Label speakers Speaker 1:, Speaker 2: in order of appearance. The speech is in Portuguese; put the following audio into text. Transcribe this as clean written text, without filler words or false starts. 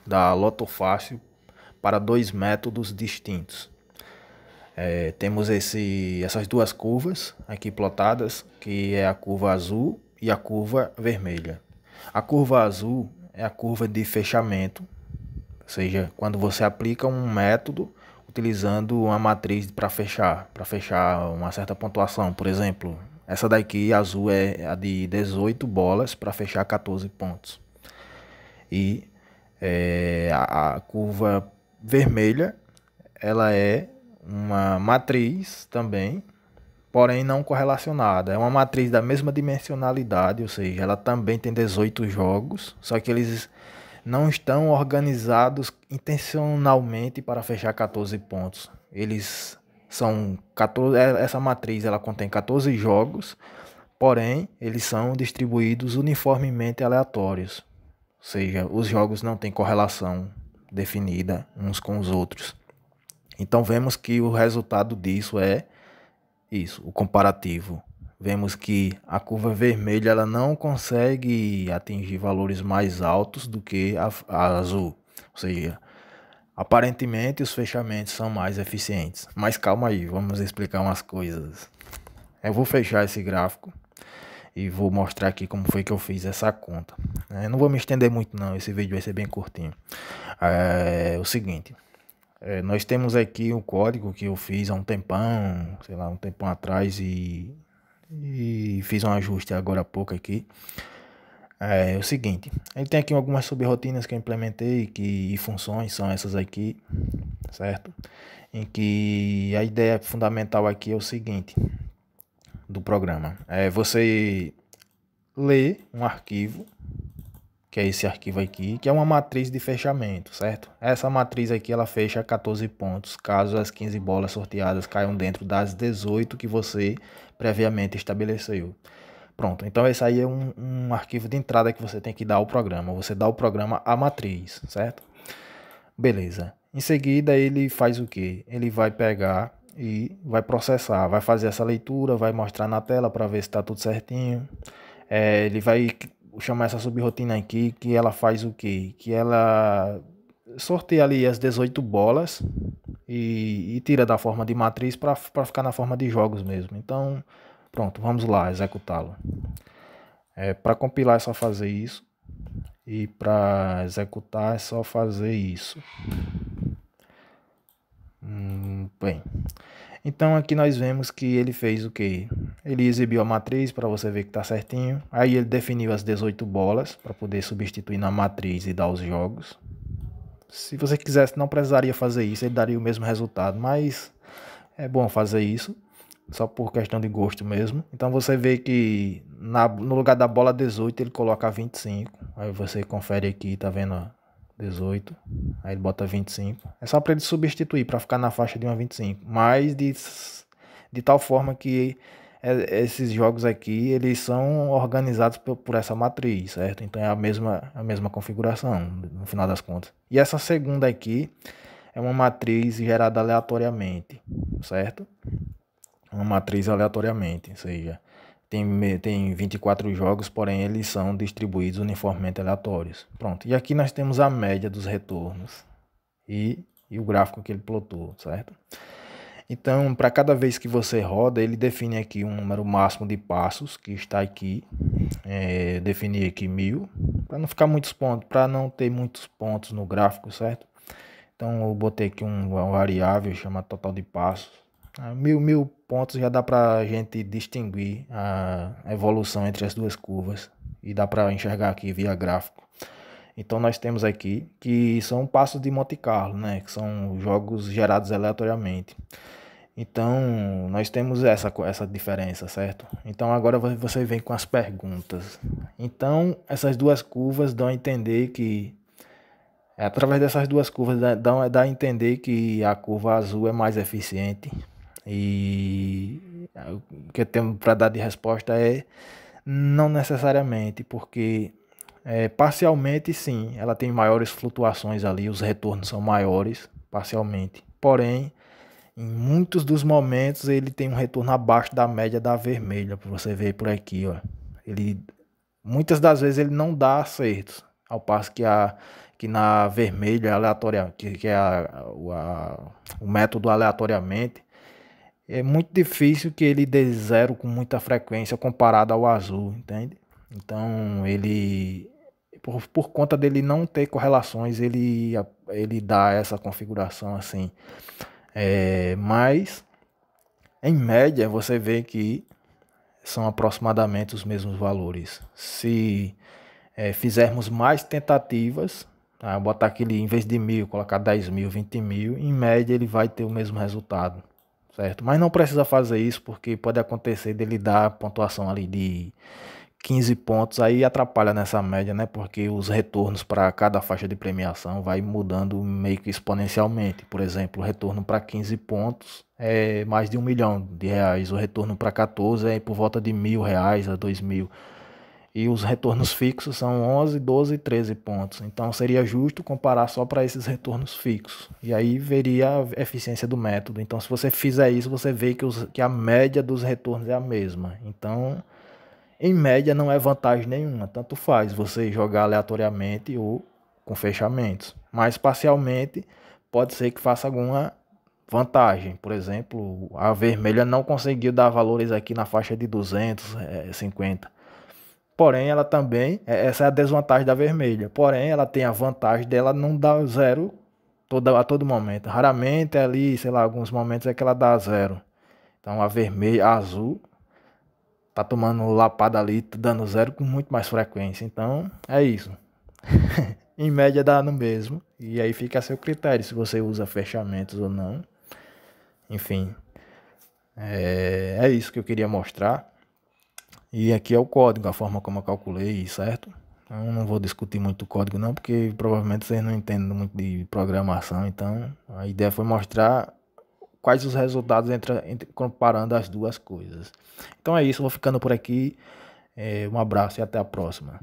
Speaker 1: da Loto Fácil para dois métodos distintos. Temos essas duas curvas aqui plotadas, que é a curva azul e a curva vermelha. A curva azul é a curva de fechamento, ou seja, quando você aplica um método utilizando uma matriz para fechar uma certa pontuação. Por exemplo, essa daqui azul é a de 18 bolas para fechar 14 pontos. E a curva vermelha, ela é uma matriz também, porém não correlacionada. É uma matriz da mesma dimensionalidade, ou seja, ela também tem 18 jogos, só que eles não estão organizados intencionalmente para fechar 14 pontos. Eles são 14, essa matriz ela contém 14 jogos, porém eles são distribuídos uniformemente aleatórios. Ou seja, os jogos não têm correlação definida uns com os outros. Então vemos que o resultado disso é isso, o comparativo. Vemos que a curva vermelha ela não consegue atingir valores mais altos do que a azul. Ou seja, aparentemente os fechamentos são mais eficientes. Mas calma aí, vamos explicar umas coisas. Eu vou fechar esse gráfico e vou mostrar aqui como foi que eu fiz essa conta. Não vou me estender muito não, esse vídeo vai ser bem curtinho. É o seguinte, nós temos aqui o código que eu fiz há um tempão, sei lá, um tempão atrás e fiz um ajuste agora há pouco aqui. É o seguinte, ele tem aqui algumas subrotinas que eu implementei e funções são essas aqui, certo? Em que a ideia fundamental aqui é o seguinte do programa. Você ler um arquivo, que é esse arquivo aqui, que é uma matriz de fechamento, certo? Essa matriz aqui, ela fecha 14 pontos, caso as 15 bolas sorteadas caiam dentro das 18 que você previamente estabeleceu. Pronto, então esse aí é um arquivo de entrada que você tem que dar ao programa. Você dá ao programa a matriz, certo? Beleza. Em seguida, ele faz o quê? Ele vai pegar e vai processar, vai fazer essa leitura, vai mostrar na tela para ver se está tudo certinho. Ele vai chamar essa subrotina aqui, que ela faz o quê? Que ela sorteia ali as 18 bolas e tira da forma de matriz para ficar na forma de jogos mesmo. Então, pronto, vamos lá executá-lo. Para compilar é só fazer isso e para executar é só fazer isso. Bem, então aqui nós vemos que ele fez o que? Ele exibiu a matriz para você ver que está certinho. Aí ele definiu as 18 bolas para poder substituir na matriz e dar os jogos. Se você quisesse não precisaria fazer isso, ele daria o mesmo resultado, mas é bom fazer isso, só por questão de gosto mesmo. Então você vê que no lugar da bola 18 ele coloca 25. Aí você confere aqui, tá vendo? Ó, 18. Aí ele bota 25. É só para ele substituir, para ficar na faixa de uma 25. Mas de tal forma que esses jogos aqui, eles são organizados por essa matriz, certo? Então é a mesma configuração, no final das contas. E essa segunda aqui é uma matriz gerada aleatoriamente, certo? Uma matriz aleatoriamente, ou seja, tem 24 jogos, porém eles são distribuídos uniformemente aleatórios. Pronto, e aqui nós temos a média dos retornos e o gráfico que ele plotou, certo? Então, para cada vez que você roda, ele define aqui um número máximo de passos, que está aqui, definir aqui 1000, para não ficar muitos pontos, para não ter muitos pontos no gráfico, certo? Então eu botei aqui uma variável chamada total de passos. 1000 pontos já dá para a gente distinguir a evolução entre as duas curvas e dá para enxergar aqui via gráfico. Então nós temos aqui que são passos de Monte Carlo, né? Que são jogos gerados aleatoriamente. Então nós temos essa diferença, certo? Então agora você vem com as perguntas. Então essas duas curvas dão a entender que através dessas duas curvas dá a entender que a curva azul é mais eficiente. E o que eu tenho para dar de resposta é não necessariamente, porque parcialmente sim, ela tem maiores flutuações ali, os retornos são maiores, parcialmente. Porém, em muitos dos momentos ele tem um retorno abaixo da média da vermelha, para você ver por aqui, ó. Muitas das vezes ele não dá acertos, ao passo que que na vermelha aleatória, que é o método aleatoriamente, é muito difícil que ele dê zero com muita frequência comparado ao azul, entende? Então ele, por conta dele não ter correlações, ele dá essa configuração assim. Mas em média você vê que são aproximadamente os mesmos valores. Se fizermos mais tentativas, tá? Botar aquele, em vez de 1.000, colocar 10.000, 20.000, em média ele vai ter o mesmo resultado, certo? Mas não precisa fazer isso, porque pode acontecer dele dar pontuação ali de 15 pontos, aí atrapalha nessa média, né? Porque os retornos para cada faixa de premiação vai mudando meio que exponencialmente. Por exemplo, o retorno para 15 pontos é mais de R$ 1.000.000. O retorno para 14 é por volta de R$ 1.000 a 2.000. E os retornos fixos são 11, 12 e 13 pontos. Então seria justo comparar só para esses retornos fixos. E aí veria a eficiência do método. Então se você fizer isso, você vê que a média dos retornos é a mesma. Então, em média, não é vantagem nenhuma. Tanto faz você jogar aleatoriamente ou com fechamentos. Mas parcialmente pode ser que faça alguma vantagem. Por exemplo, a vermelha não conseguiu dar valores aqui na faixa de 250. Porém, ela também, essa é a desvantagem da vermelha. Porém, ela tem a vantagem dela não dar zero a todo momento. Raramente ali, sei lá, alguns momentos é que ela dá zero. Então a vermelha, a azul, tá tomando lapada ali, dando zero com muito mais frequência. Então, é isso. Em média dá no mesmo. E aí fica a seu critério se você usa fechamentos ou não. Enfim, é isso que eu queria mostrar. E aqui é o código, a forma como eu calculei, certo? Então não vou discutir muito o código não, porque provavelmente vocês não entendem muito de programação. Então a ideia foi mostrar quais os resultados comparando as duas coisas. Então é isso, vou ficando por aqui. Um abraço e até a próxima.